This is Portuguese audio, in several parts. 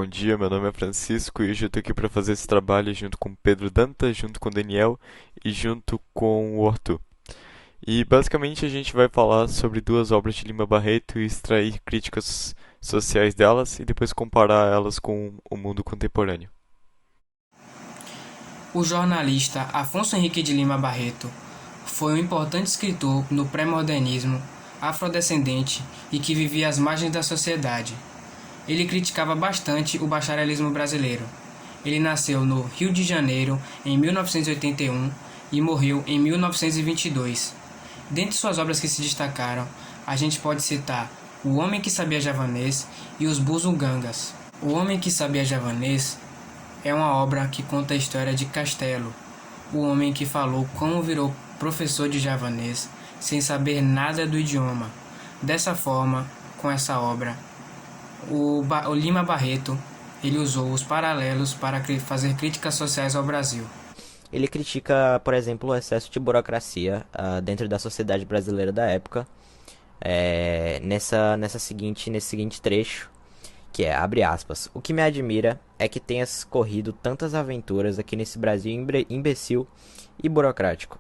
bom dia. Meu nome é Francisco e hoje eu tô aqui para fazer esse trabalho junto com o Pedro Dantas, junto com o Daniel e junto com o Arthur. E basicamente a gente vai falar sobre duas obras de Lima Barreto e extrair críticas sociais delas e depois comparar elas com o mundo contemporâneo. O jornalista Afonso Henrique de Lima Barreto foi um importante escritor no pré-modernismo, afrodescendente e que vivia às margens da sociedade. Ele criticava bastante o bacharelismo brasileiro. Ele nasceu no Rio de Janeiro em 1981 e morreu em 1922. Dentre suas obras que se destacaram, a gente pode citar O Homem que Sabia Javanês e Os Buzugangas. O Homem que Sabia Javanês é uma obra que conta a história de Castelo, o homem que falou como virou professor de javanês sem saber nada do idioma. Dessa forma, com essa obra, o Lima Barreto ele usou os paralelos para fazer críticas sociais ao Brasil. Ele critica, por exemplo, o excesso de burocracia dentro da sociedade brasileira da época, nesse seguinte trecho, que é, abre aspas, o que me admira é que tenhas corrido tantas aventuras aqui nesse Brasil imbecil e burocrático.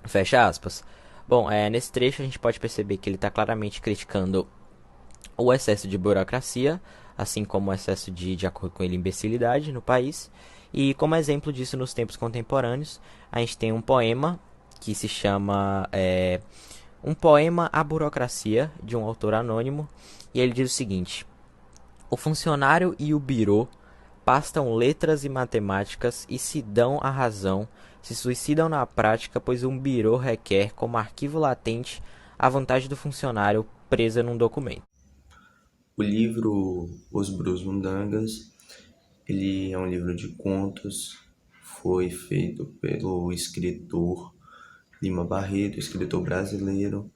Fecha aspas. Bom, nesse trecho a gente pode perceber que ele está claramente criticando o excesso de burocracia, assim como o excesso de acordo com ele, imbecilidade no país. E como exemplo disso nos tempos contemporâneos, a gente tem um poema que se chama Um Poema à Burocracia, de um autor anônimo, e ele diz o seguinte: o funcionário e o birô pastam letras e matemáticas e se dão a razão, se suicidam na prática, pois um birô requer como arquivo latente a vontade do funcionário presa num documento. O livro Os Brusundangas, ele é um livro de contos, foi feito pelo escritor Lima Barreto, escritor brasileiro.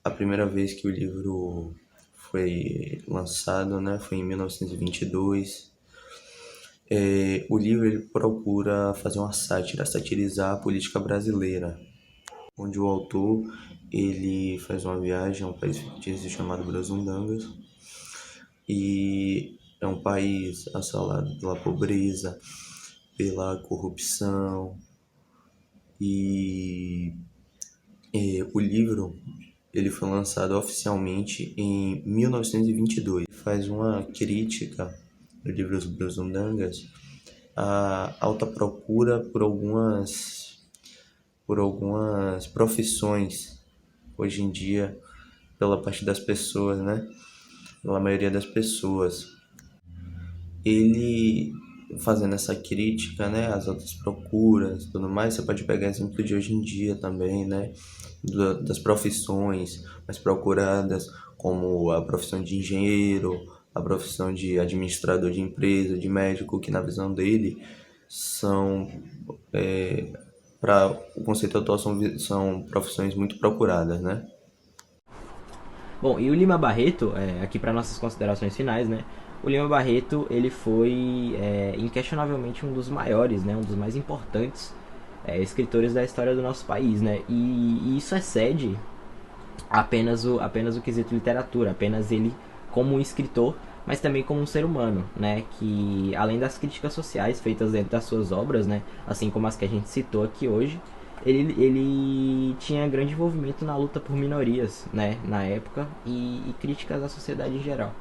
A primeira vez que o livro foi lançado, né, foi em 1922. O livro ele procura fazer uma sátira, satirizar a política brasileira, onde o autor ele faz uma viagem a um país fictício chamado Brasundangas, e é um país assolado pela pobreza, pela corrupção, e o livro ele foi lançado oficialmente em 1922. Faz uma crítica no livro Os Brusundangas à alta procura por algumas profissões hoje em dia pela parte das pessoas, né? Pela maioria das pessoas. Ele fazendo essa crítica, né, às altas procuras e tudo mais, você pode pegar exemplo de hoje em dia também, né, das profissões mais procuradas, como a profissão de engenheiro, a profissão de administrador de empresa, de médico, que na visão dele são, para o conceito atual, são profissões muito procuradas, né? Bom, e o Lima Barreto, aqui para nossas considerações finais, né? O Lima Barreto, ele foi inquestionavelmente um dos maiores, né? Um dos mais importantes escritores da história do nosso país, né? E isso excede apenas o quesito literatura, apenas ele como um escritor, mas também como um ser humano, né? Que além das críticas sociais feitas dentro das suas obras, né? Assim como as que a gente citou aqui hoje, ele tinha grande envolvimento na luta por minorias, né? Na época e críticas à sociedade em geral.